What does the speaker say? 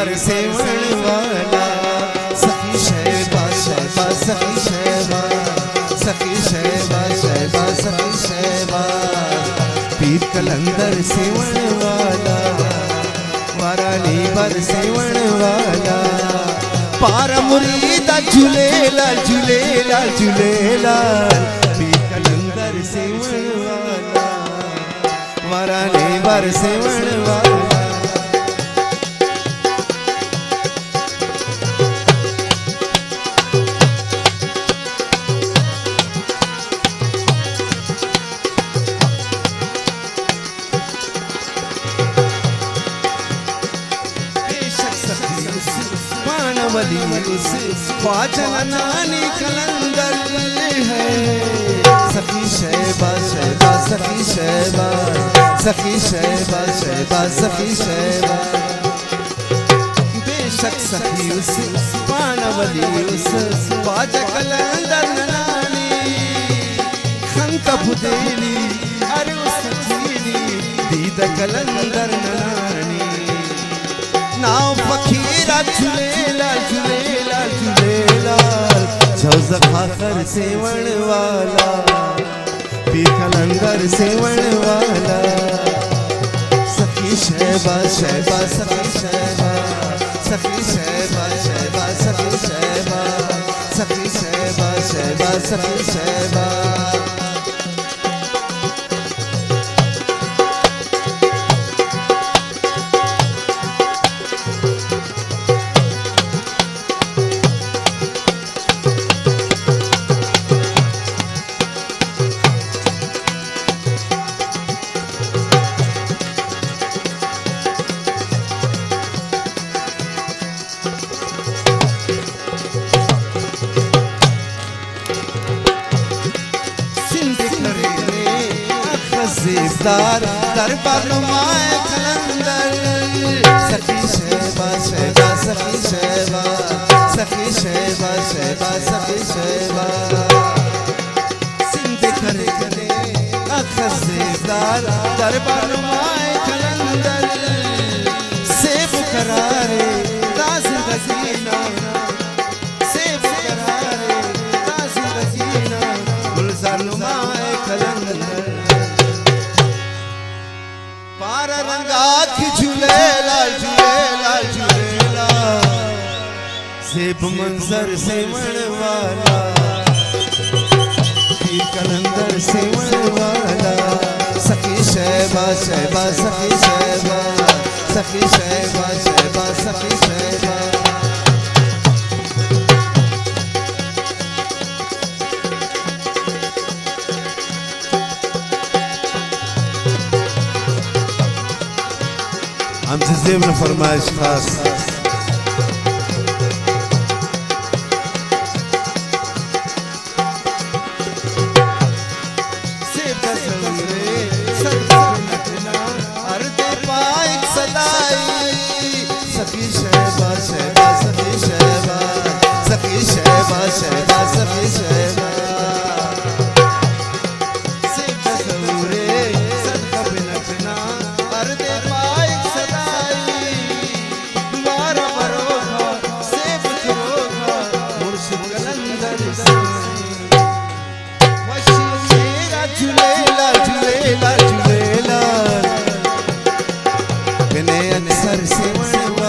बार सेवण वाला सखी शहबा शहबा सखी शहबा सखी शहबा शहबा सखी शहबा पीर कलंदर सेवण वाला वारानी बार सेवण वाला पारा मुरीदा झूलेला झूलेला झूलेला पीर कलंदर सेवण वाला वारानी बार सेवण वाला ख्वाजा नानी कलंदर है सखी शहबा शहबा सखी शहबा सखी शहबा शहबा सखी शहबा बेशक सखी उस पानवली उस ख्वाजा कलंदर नानी खंका बुदेली अरे उस जीनी दीद कलंदर नानी नाव फकीरा झूलेला झूलेला झूलेला झौज खाकर सेवण वाला पीर कलंदर सेवण वाला सखी शहबा शहबा सखी शहबा सखी शहबा शहबा सखी शहबा सखी शहबा शहबा सखी शहबा दरबार नुमाए कलंदर सखी शहबा शहबा सखी शहबा सखी शहबा शहबा सखी शहबा सिंध करे करे अखज़ेदार दरबार नुमाए कलंदर सेब करारे राज रजीना सेब करारे राज रजीना गुलजार नुमाए कलंदर पारा रंगा की झूलेला झूलेला झूलेला सेब मंजर सेवण वाला पीर कलंदर सेवण वाला सखी शहबा शहबा सखी शहबा सखी शहबा शहबा सखी शहबा हमसे ज़ेब में फरमाइश खास सखी शहबा शहबा सखी शहबा सखी शहबा शहबा सखी शहबा झूलेला झूलेला झूलेला बिने अनसर सेवण